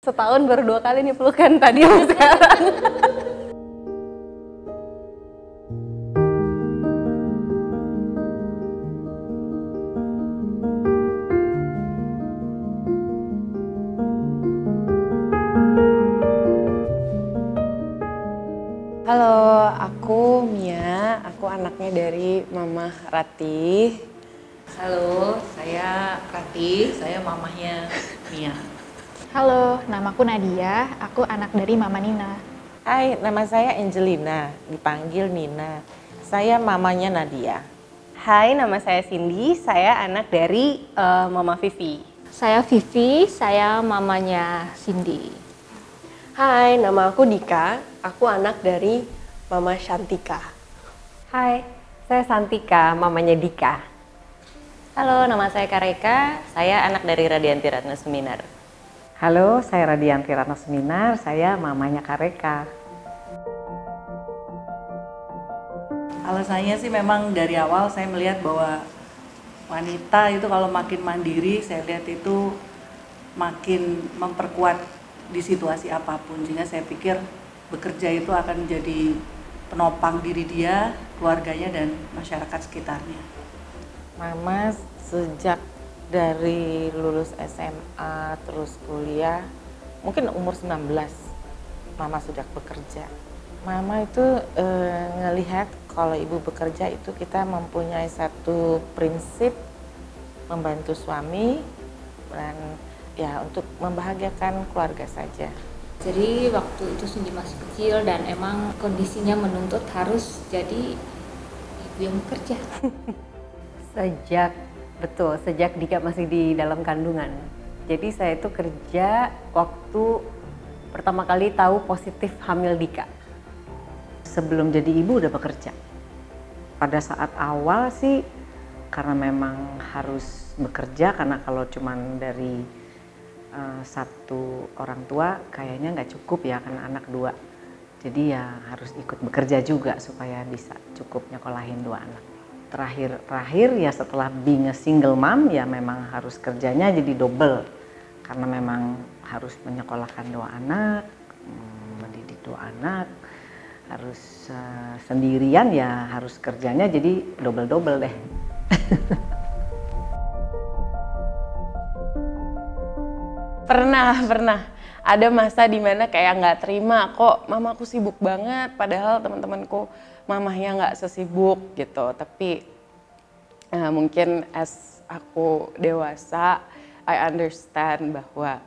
Setahun baru 2 kali nih pelukan, tadi sama sekarang. Halo, aku Mia, aku anaknya dari Mama Ratih. Halo, saya Rati, saya mamahnya Mia. Halo, namaku Nadia, aku anak dari Mama Nina. Hai, nama saya Angelina, dipanggil Nina. Saya mamanya Nadia. Hai, nama saya Cindy, saya anak dari Mama Vivi. Saya Vivi, saya mamanya Cindy. Hai, nama aku Dika, aku anak dari Mama Shantika. Hai, saya Santika, mamanya Dika. Halo, nama saya Kareka, saya anak dari Radianti Ratna Seminar. Halo, saya Radianti Ratna Seminar, saya mamanya Kareka. Kalau saya sih memang dari awal saya melihat bahwa wanita itu kalau makin mandiri, saya lihat itu makin memperkuat di situasi apapun, sehingga saya pikir bekerja itu akan menjadi penopang diri dia, keluarganya, dan masyarakat sekitarnya. Mama sejak dari lulus SMA terus kuliah, mungkin umur 19, Mama sudah bekerja. Mama itu ngelihat kalau ibu bekerja itu kita mempunyai satu prinsip membantu suami dan ya untuk membahagiakan keluarga saja. Jadi waktu itu Cindy masih kecil dan emang kondisinya menuntut harus jadi ibu yang bekerja. Sejak Dika masih di dalam kandungan. Jadi saya itu kerja waktu pertama kali tahu positif hamil Dika. Sebelum jadi ibu udah bekerja. Pada saat awal sih karena memang harus bekerja, karena kalau cuman dari satu orang tua kayaknya nggak cukup ya, karena anak 2. Jadi ya harus ikut bekerja juga supaya bisa cukup nyekolahin 2 anak. Terakhir ya setelah being a single mom ya memang harus kerjanya jadi double. Karena memang harus menyekolahkan 2 anak, mendidik 2 anak, harus sendirian ya harus kerjanya jadi double-double deh. Pernah. Ada masa dimana kayak nggak terima, kok mamaku sibuk banget, padahal teman-temanku mamahnya nggak sesibuk gitu. Tapi mungkin as aku dewasa, I understand bahwa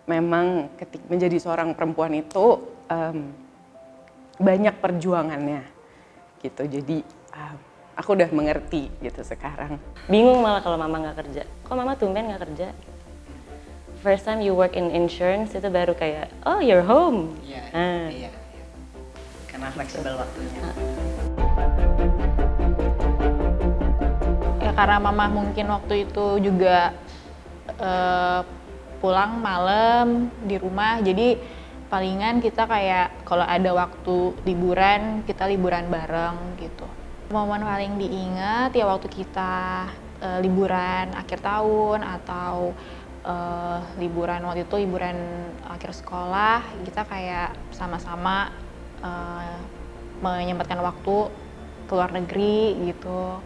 memang ketika menjadi seorang perempuan itu banyak perjuangannya gitu. Jadi aku udah mengerti gitu sekarang. Bingung malah kalau mama nggak kerja. Kok mama tumben nggak kerja? First time you work in insurance itu baru kayak, oh you're home. Iya. Karena fleksibel waktunya. Ya karena mama mungkin waktu itu juga pulang malam di rumah, jadi palingan kita kayak kalau ada waktu liburan, kita liburan bareng gitu. Momen paling diingat ya waktu kita liburan akhir tahun atau liburan waktu itu liburan akhir sekolah, kita kayak sama-sama menyempatkan waktu ke luar negeri gitu.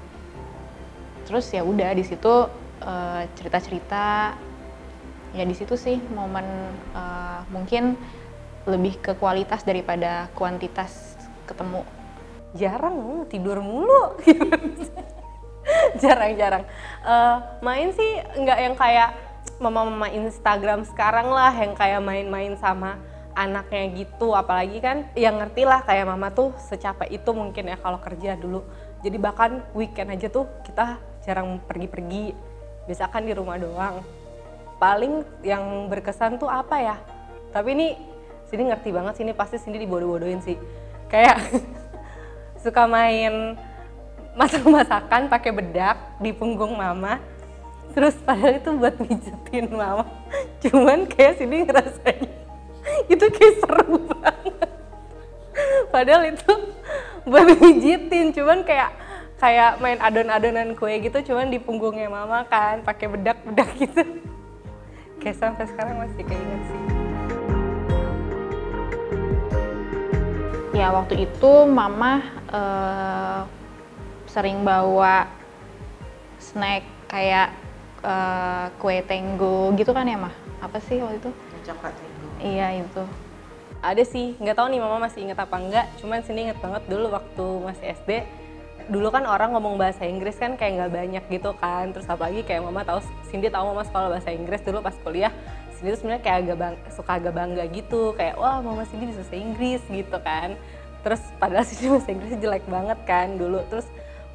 Terus ya udah di situ cerita-cerita, ya di situ sih momen mungkin lebih ke kualitas daripada kuantitas ketemu. Jarang tidur mulu. Jarang. Main sih nggak yang kayak mama-mama Instagram sekarang lah, yang kayak main-main sama anaknya gitu. Apalagi kan yang ngerti lah kayak mama tuh secapek itu mungkin ya kalau kerja dulu. Jadi bahkan weekend aja tuh kita jarang pergi-pergi, biasa kan di rumah doang. Paling yang berkesan tuh apa ya, tapi ini Cindy ngerti banget sih, ini pasti Cindy dibodoh-bodohin sih. Kayak suka main masak-masakan pakai bedak di punggung mama. Terus padahal itu buat mijetin mama, cuman kayak Cindy ngerasain itu kayak seru banget. Padahal itu buat mijitin, cuman kayak main adon-adonan kue gitu, cuman di punggungnya mama kan, pakai bedak-bedak gitu. Kayak sampai sekarang masih keinget sih. Ya waktu itu mama sering bawa snack kayak kue tenggo gitu kan ya mah? Apa sih waktu itu? Coklat itu. Iya itu. Ada sih, nggak tahu nih mama masih inget apa enggak, cuman Cindy inget banget dulu waktu masih SD. Dulu kan orang ngomong bahasa Inggris kan kayak nggak banyak gitu kan, terus apalagi kayak mama tahu, Cindy tahu mama sekolah bahasa Inggris dulu pas kuliah. Cindy tuh sebenarnya kayak suka agak bangga gitu, kayak wah mama Cindy bisa bahasa Inggris gitu kan. Terus padahal Cindy bahasa Inggris jelek banget kan dulu, terus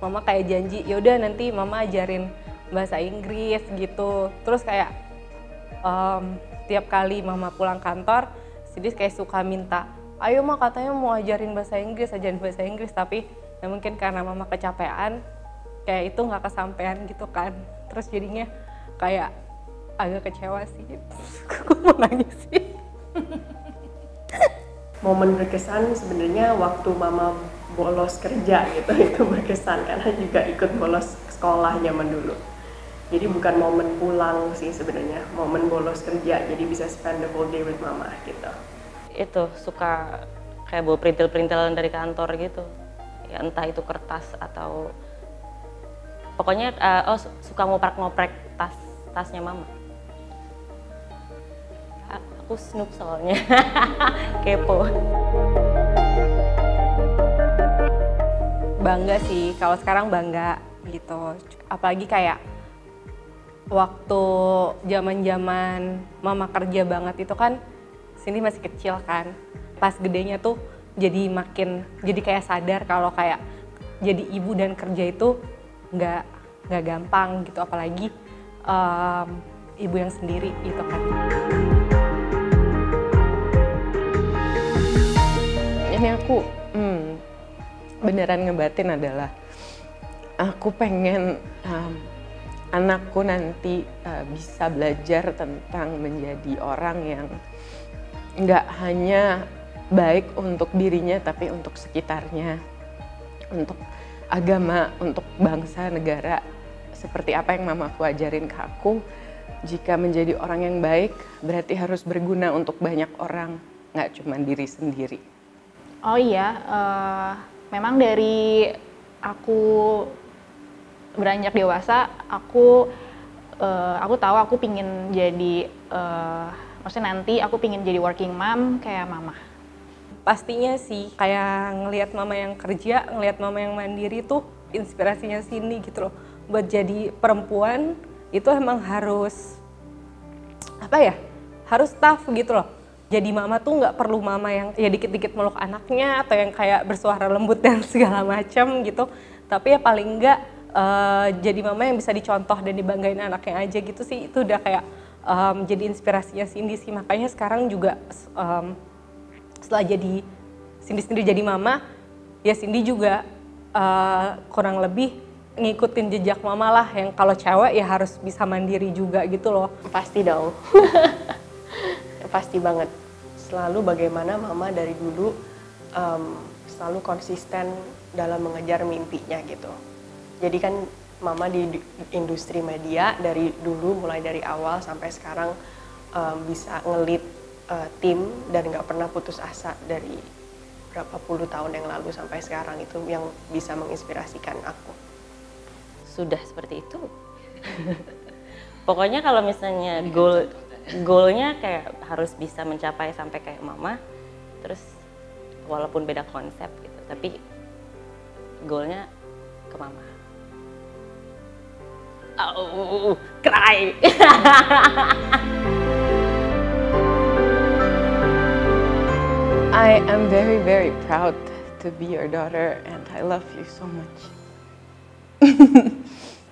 mama kayak janji yaudah nanti mama ajarin bahasa Inggris gitu. Terus kayak tiap kali mama pulang kantor, Cindy kayak suka minta, ayo mah katanya mau ajarin bahasa Inggris, tapi ya mungkin karena mama kecapean, kayak itu nggak kesampean gitu kan. Terus jadinya kayak agak kecewa sih, aku mau nangis sih. Momen berkesan sebenarnya waktu mama bolos kerja gitu, itu berkesan karena juga ikut bolos sekolah zaman dulu. Jadi bukan momen pulang sih sebenarnya, momen bolos kerja, jadi bisa spend the whole day with mama gitu. Itu suka kayak bawa perintil-perintilan dari kantor gitu. Ya entah itu kertas atau pokoknya suka ngoprek-ngoprek tasnya mama. Aku snoop soalnya. Kepo. Bangga sih, kalau sekarang bangga gitu. Apalagi kayak waktu zaman mama kerja banget itu kan Cindy masih kecil kan. Pas gedenya tuh jadi kayak sadar kalau kayak jadi ibu dan kerja itu nggak gampang gitu, apalagi ibu yang sendiri gitu kan. Ini aku beneran ngebatin adalah aku pengen anakku nanti bisa belajar tentang menjadi orang yang nggak hanya baik untuk dirinya tapi untuk sekitarnya, untuk agama, untuk bangsa, negara. Seperti apa yang mamaku ajarin ke aku, jika menjadi orang yang baik berarti harus berguna untuk banyak orang, nggak cuma diri sendiri. Oh iya, memang dari aku beranjak dewasa, aku tahu aku pingin jadi, maksudnya nanti aku pingin jadi working mom kayak mama. Pastinya sih, kayak ngelihat mama yang kerja, ngelihat mama yang mandiri tuh inspirasinya Cindy gitu loh. Buat jadi perempuan itu emang harus, harus tough gitu loh. Jadi mama tuh nggak perlu mama yang ya dikit-dikit meluk anaknya atau yang kayak bersuara lembut dan segala macam gitu. Tapi ya paling nggak jadi mama yang bisa dicontoh dan dibanggain anaknya aja gitu sih. Itu udah kayak jadi inspirasinya Cindy sih. Makanya sekarang juga setelah jadi Cindy sendiri jadi mama, ya Cindy juga kurang lebih ngikutin jejak mama lah, yang kalau cewek ya harus bisa mandiri juga gitu loh. Pasti dong. Pasti banget. Selalu bagaimana mama dari dulu selalu konsisten dalam mengejar mimpinya gitu. Jadi kan mama di industri media dari dulu, mulai dari awal sampai sekarang bisa ngelit tim dan nggak pernah putus asa dari berapa puluh tahun yang lalu sampai sekarang. Itu yang bisa menginspirasikan aku. Sudah seperti itu. Pokoknya kalau misalnya goalnya kayak harus bisa mencapai sampai kayak mama, terus walaupun beda konsep gitu, tapi goalnya ke mama. Cry. I am very, very proud to be your daughter and I love you so much.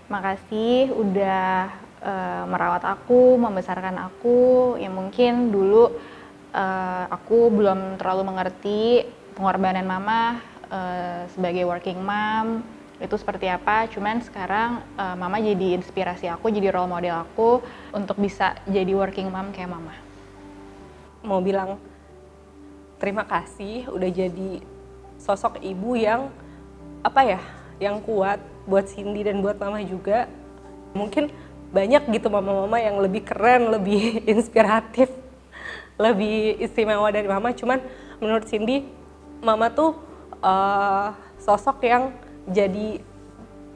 Makasih udah merawat aku, membesarkan aku. Ya mungkin dulu aku belum terlalu mengerti pengorbanan mama sebagai working mom itu seperti apa. Cuman sekarang mama jadi inspirasi aku, jadi role model aku untuk bisa jadi working mom kayak mama. Mau bilang terima kasih udah jadi sosok ibu yang yang kuat buat Cindy dan buat mama juga. Mungkin banyak gitu mama-mama yang lebih keren, lebih inspiratif, lebih istimewa dari mama. Cuman menurut Cindy, Mama tuh sosok yang jadi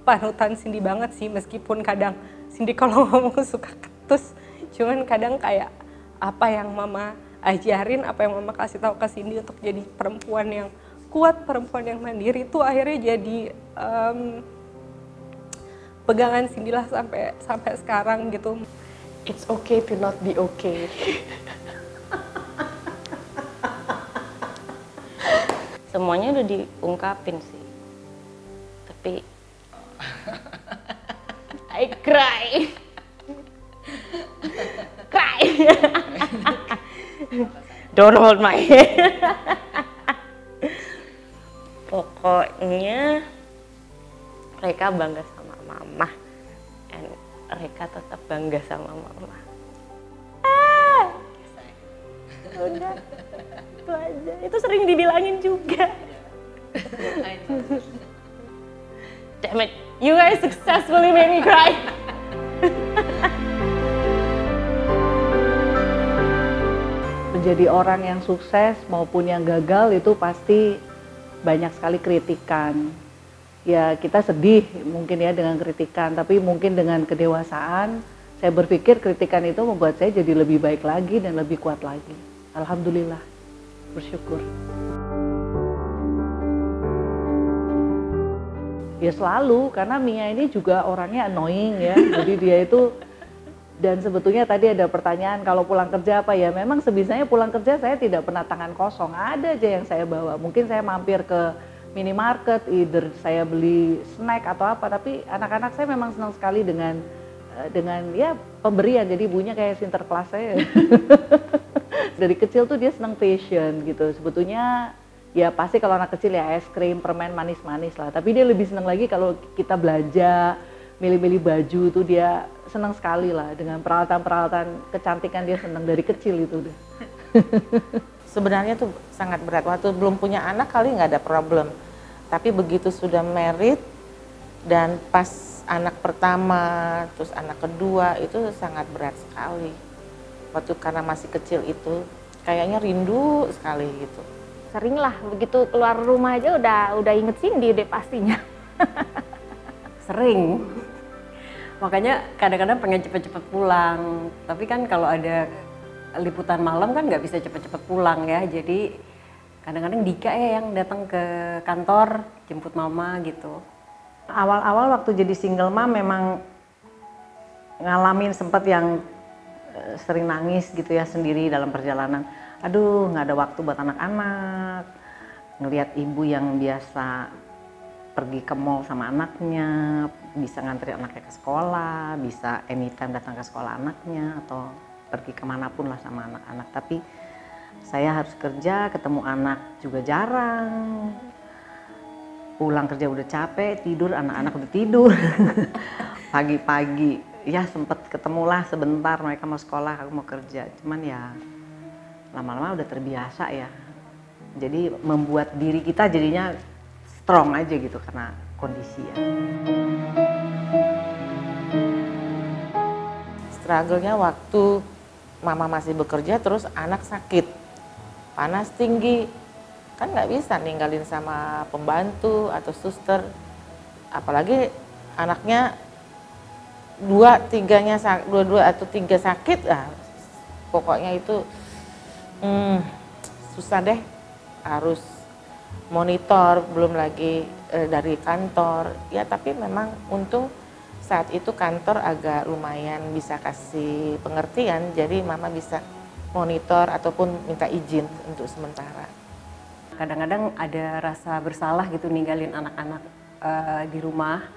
panutan Cindy banget sih, meskipun kadang Cindy kalau ngomong suka ketus, cuman kadang kayak apa yang Mama ajarin, apa yang Mama kasih tahu ke Cindy untuk jadi perempuan yang kuat, perempuan yang mandiri itu akhirnya jadi pegangan Cindy lah sampai sekarang gitu. It's okay to not be okay. Semuanya udah diungkapin sih, tapi I cry. Don't hold my head. Pokoknya mereka bangga sama mama, and mereka tetap bangga sama mama. Udah, itu aja. Itu sering dibilangin juga. Damn it, you guys successfully made me cry. Menjadi orang yang sukses maupun yang gagal itu pasti banyak sekali kritikan. Ya kita sedih mungkin ya dengan kritikan, tapi mungkin dengan kedewasaan saya berpikir kritikan itu membuat saya jadi lebih baik lagi dan lebih kuat lagi. Alhamdulillah, bersyukur. Ya selalu, karena Mia ini juga orangnya annoying ya, jadi dia itu, dan sebetulnya tadi ada pertanyaan kalau pulang kerja apa ya, memang sebisanya pulang kerja saya tidak pernah tangan kosong, ada aja yang saya bawa. Mungkin saya mampir ke minimarket, either saya beli snack atau apa, tapi anak-anak saya memang senang sekali dengan ya pemberian, jadi ibunya kayak Sinterklas saya. Dari kecil tuh dia senang fashion gitu, sebetulnya ya pasti kalau anak kecil ya es krim, permen manis-manis lah, tapi dia lebih senang lagi kalau kita belanja, milih-milih baju tuh dia senang sekali lah, dengan peralatan-peralatan kecantikan dia senang dari kecil itu deh. Sebenarnya tuh sangat berat, waktu belum punya anak kali nggak ada problem, tapi begitu sudah married dan pas anak pertama, terus anak kedua itu sangat berat sekali. Waktu karena masih kecil itu kayaknya rindu sekali gitu. Sering lah, begitu keluar rumah aja udah inget Cindy deh pastinya. Sering. Makanya kadang-kadang pengen cepet-cepet pulang. Tapi kan kalau ada liputan malam kan nggak bisa cepet-cepet pulang ya. Jadi kadang-kadang Dika ya yang datang ke kantor jemput mama gitu. Awal-awal waktu jadi single mom memang ngalamin sempet yang sering nangis gitu ya sendiri dalam perjalanan. Aduh, nggak ada waktu buat anak-anak. Ngelihat ibu yang biasa pergi ke mall sama anaknya, bisa ngantri anaknya ke sekolah, bisa anytime datang ke sekolah anaknya, atau pergi kemanapun lah sama anak-anak. Tapi saya harus kerja, ketemu anak juga jarang. Pulang kerja udah capek, tidur, anak-anak udah tidur. Pagi-pagi, ya sempet ketemulah sebentar, mereka mau sekolah, aku mau kerja. Cuman ya lama-lama udah terbiasa ya. Jadi membuat diri kita jadinya strong aja gitu karena kondisi ya. Struggle-nya waktu mama masih bekerja terus anak sakit, panas tinggi, kan nggak bisa ninggalin sama pembantu atau suster, apalagi anaknya dua atau tiga sakit, pokoknya itu susah deh, harus monitor, belum lagi dari kantor ya. Tapi memang untung saat itu kantor agak lumayan bisa kasih pengertian, jadi mama bisa monitor ataupun minta izin untuk sementara. Kadang-kadang ada rasa bersalah gitu ninggalin anak-anak di rumah.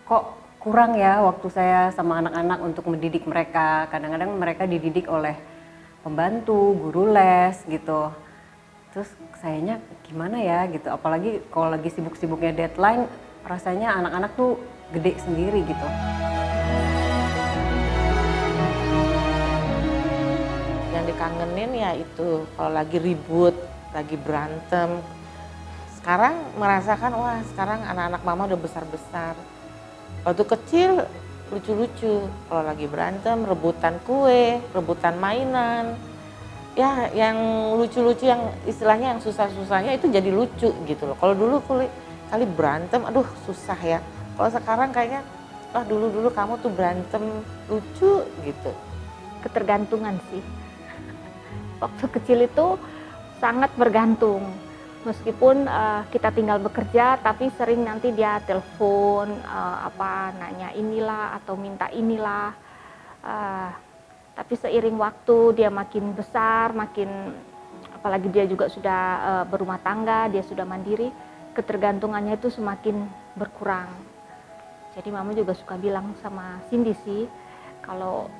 Kok kurang ya waktu saya sama anak-anak untuk mendidik mereka. Kadang-kadang mereka dididik oleh pembantu, guru les gitu. Terus sayanya gimana ya gitu, apalagi kalau lagi sibuk-sibuknya deadline, rasanya anak-anak tuh gede sendiri gitu. Yang dikangenin ya itu kalau lagi ribut, lagi berantem. Sekarang merasakan, wah sekarang anak-anak mama udah besar-besar. Waktu kecil lucu-lucu, kalau lagi berantem rebutan kue, rebutan mainan. ya yang lucu-lucu, yang istilahnya yang susah-susahnya itu jadi lucu gitu loh. Kalau dulu kali berantem, aduh susah ya. Kalau sekarang kayaknya, wah dulu kamu tuh berantem lucu gitu. Ketergantungan sih. Waktu kecil itu sangat bergantung. Meskipun kita tinggal bekerja, tapi sering nanti dia telepon, nanya inilah atau minta inilah. Tapi seiring waktu dia makin besar, apalagi dia juga sudah berumah tangga, dia sudah mandiri, ketergantungannya itu semakin berkurang. Jadi mama juga suka bilang sama Cindy sih, kalau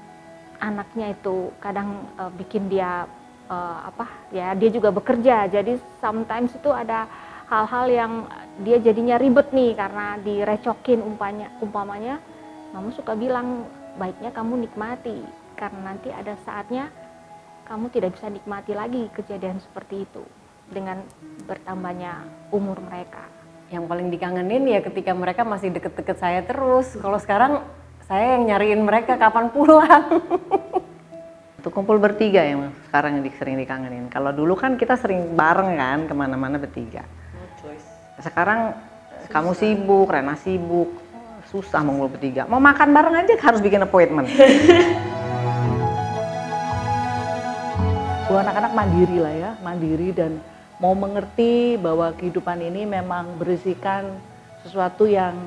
anaknya itu kadang bikin dia dia juga bekerja, jadi sometimes itu ada hal-hal yang dia jadinya ribet nih karena direcokin umpamanya, mama suka bilang baiknya kamu nikmati karena nanti ada saatnya kamu tidak bisa nikmati lagi kejadian seperti itu dengan bertambahnya umur mereka. Yang paling dikangenin ya ketika mereka masih deket-deket saya terus. Kalau sekarang saya yang nyariin mereka kapan pulang. Untuk kumpul bertiga yang sekarang sering dikangenin. Kalau dulu kan kita sering bareng kan kemana-mana bertiga. Sekarang kamu sibuk, Rena sibuk, susah ngumpul bertiga. Mau makan bareng aja harus bikin appointment. Anak-anak mandiri lah ya, mandiri dan mau mengerti bahwa kehidupan ini memang berisikan sesuatu yang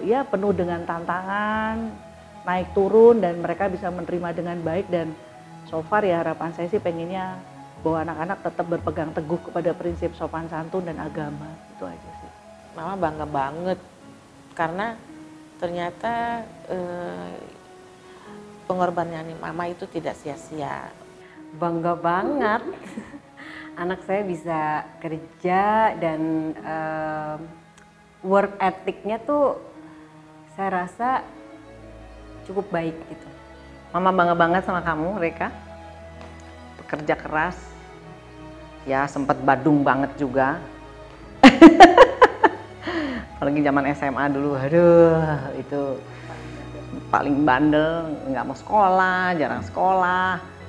ya penuh dengan tantangan, naik turun, dan mereka bisa menerima dengan baik. Dan so far ya harapan saya sih pengennya bahwa anak-anak tetap berpegang teguh kepada prinsip sopan santun dan agama, itu aja sih. Mama bangga banget karena ternyata pengorbanan mama itu tidak sia-sia. Bangga banget. Anak saya bisa kerja dan work ethic-nya tuh saya rasa cukup baik gitu. Mama bangga banget sama kamu, Reka. Bekerja keras. Ya sempat badung banget juga. Apalagi zaman SMA dulu, aduh itu paling bandel, nggak mau sekolah, jarang sekolah.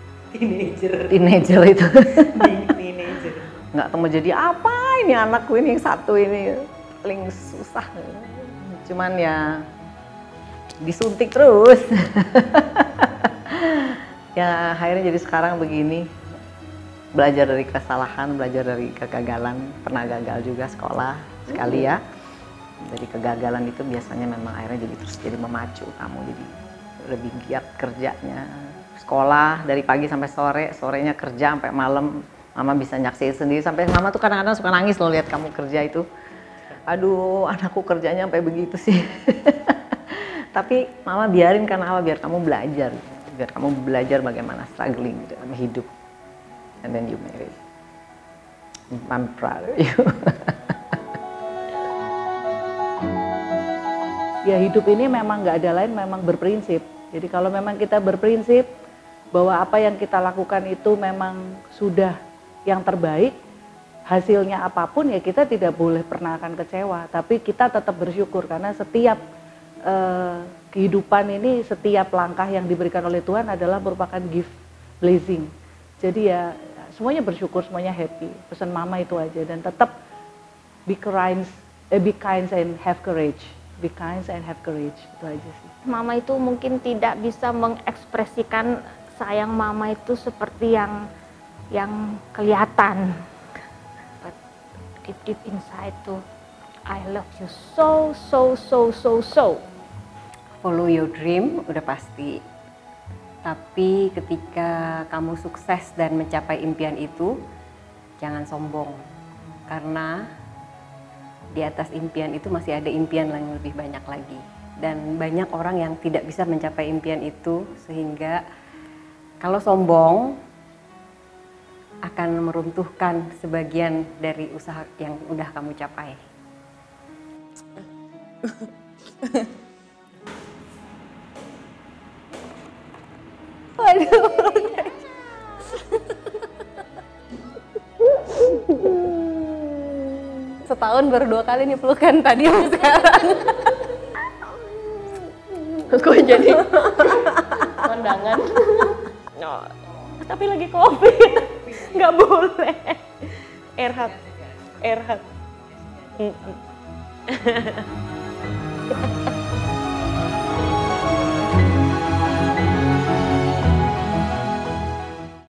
Teenager itu. Teenager. Nggak tahu mau jadi apa ini anakku ini, yang satu ini paling susah. Cuman ya disuntik terus. Ya akhirnya jadi sekarang begini. Belajar dari kesalahan, belajar dari kegagalan. Pernah gagal juga sekolah sekali ya. Dari kegagalan itu biasanya memang akhirnya jadi memacu kamu, jadi lebih giat kerjanya. Sekolah dari pagi sampai sore, sorenya kerja sampai malam. Mama bisa nyaksiin sendiri, sampai mama tuh kadang-kadang suka nangis loh lihat kamu kerja itu. Aduh, anakku kerjanya sampai begitu sih. Tapi mama biarin, karena apa? Biar kamu belajar. Biar kamu belajar bagaimana struggling dalam hidup. And then you marry. I'm proud of you. Ya hidup ini memang nggak ada lain, memang berprinsip. Jadi kalau memang kita berprinsip bahwa apa yang kita lakukan itu memang sudah yang terbaik, hasilnya apapun ya kita tidak boleh pernah akan kecewa. Tapi kita tetap bersyukur karena setiap kehidupan ini, setiap langkah yang diberikan oleh Tuhan adalah merupakan gift, blessing. Jadi ya semuanya bersyukur, semuanya happy. Pesan mama itu aja, dan tetap be kind and have courage. Be kind and have courage, itu aja sih. Mama itu mungkin tidak bisa mengekspresikan sayang mama itu seperti yang kelihatan. But deep inside tuh, I love you so. Follow your dream udah pasti. Tapi ketika kamu sukses dan mencapai impian itu, jangan sombong. Karena di atas impian itu masih ada impian yang lebih banyak lagi. Dan banyak orang yang tidak bisa mencapai impian itu, sehingga kalau sombong akan meruntuhkan sebagian dari usaha yang udah kamu capai. Waduh. Setahun baru 2 kali nih pelukan, tadi sama sekarang. Kok jadi kondangan? tapi lagi COVID, nggak boleh. Erhat.